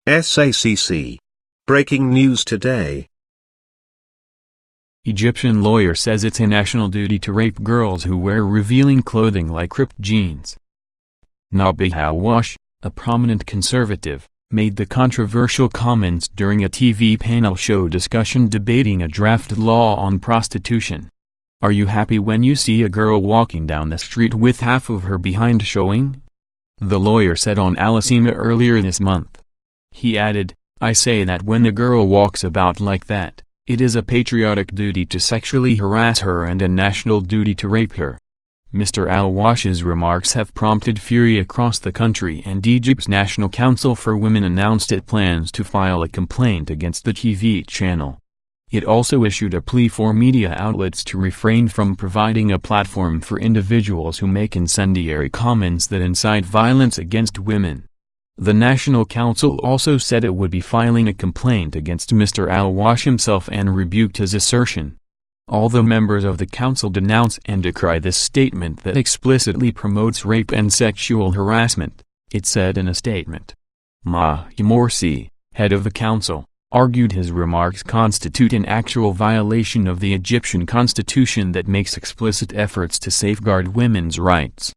SACC. Breaking news today. Egyptian lawyer says it's a national duty to rape girls who wear revealing clothing like ripped jeans. Nabi Hawash, a prominent conservative, made the controversial comments during a TV panel show discussion debating a draft law on prostitution. Are you happy when you see a girl walking down the street with half of her behind showing? The lawyer said on Al-Sima earlier this month. He added, I say that when a girl walks about like that, it is a patriotic duty to sexually harass her and a national duty to rape her. Mr. Al-Wash's remarks have prompted fury across the country, and Egypt's National Council for Women announced it plans to file a complaint against the TV channel. It also issued a plea for media outlets to refrain from providing a platform for individuals who make incendiary comments that incite violence against women. The National Council also said it would be filing a complaint against Mr. Al-Wash himself and rebuked his assertion. Although members of the council denounce and decry this statement that explicitly promotes rape and sexual harassment, it said in a statement. Mahi Morsi, head of the council, argued his remarks constitute an actual violation of the Egyptian constitution that makes explicit efforts to safeguard women's rights.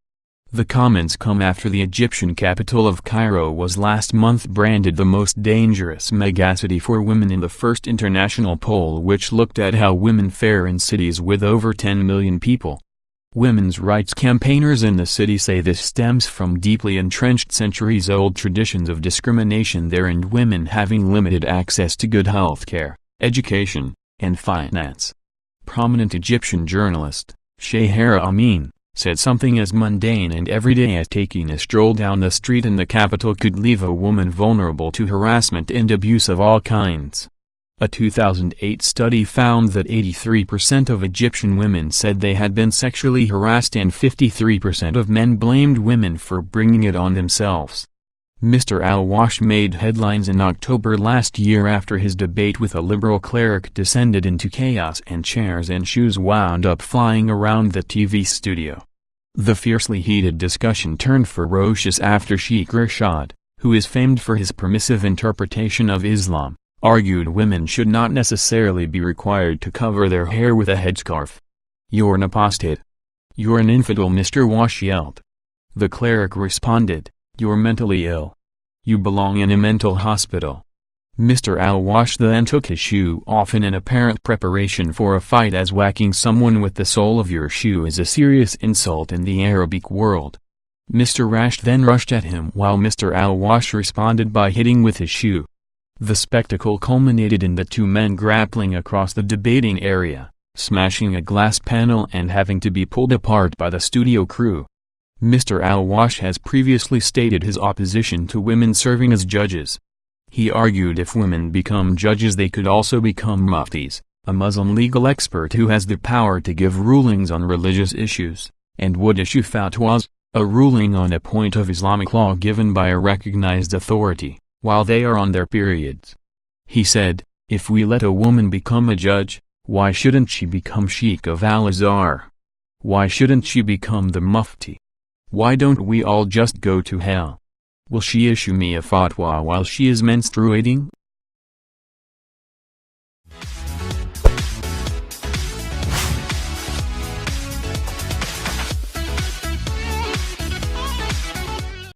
The comments come after the Egyptian capital of Cairo was last month branded the most dangerous megacity for women in the first international poll, which looked at how women fare in cities with over 10 million people. Women's rights campaigners in the city say this stems from deeply entrenched centuries-old traditions of discrimination there and women having limited access to good health care, education, and finance. Prominent Egyptian journalist, Shahara Amin, said something as mundane and everyday as taking a stroll down the street in the capital could leave a woman vulnerable to harassment and abuse of all kinds. A 2008 study found that 83% of Egyptian women said they had been sexually harassed and 53% of men blamed women for bringing it on themselves. Mr. Al-Wash made headlines in October last year after his debate with a liberal cleric descended into chaos and chairs and shoes wound up flying around the TV studio. The fiercely heated discussion turned ferocious after Sheikh Rashad, who is famed for his permissive interpretation of Islam, argued women should not necessarily be required to cover their hair with a headscarf. You're an apostate. You're an infidel, Mr. Wash yelled. The cleric responded, You're mentally ill. You belong in a mental hospital. Mr. Al-Wash then took his shoe off in an apparent preparation for a fight, as whacking someone with the sole of your shoe is a serious insult in the Arabic world. Mr. Rash then rushed at him while Mr. Al-Wash responded by hitting with his shoe. The spectacle culminated in the two men grappling across the debating area, smashing a glass panel and having to be pulled apart by the studio crew. Mr. Al-Wash has previously stated his opposition to women serving as judges. He argued if women become judges they could also become muftis, a Muslim legal expert who has the power to give rulings on religious issues, and would issue fatwas, a ruling on a point of Islamic law given by a recognized authority, while they are on their periods. He said, if we let a woman become a judge, why shouldn't she become Sheikh of Al-Azhar? Why shouldn't she become the mufti? Why don't we all just go to hell? Will she issue me a fatwa while she is menstruating?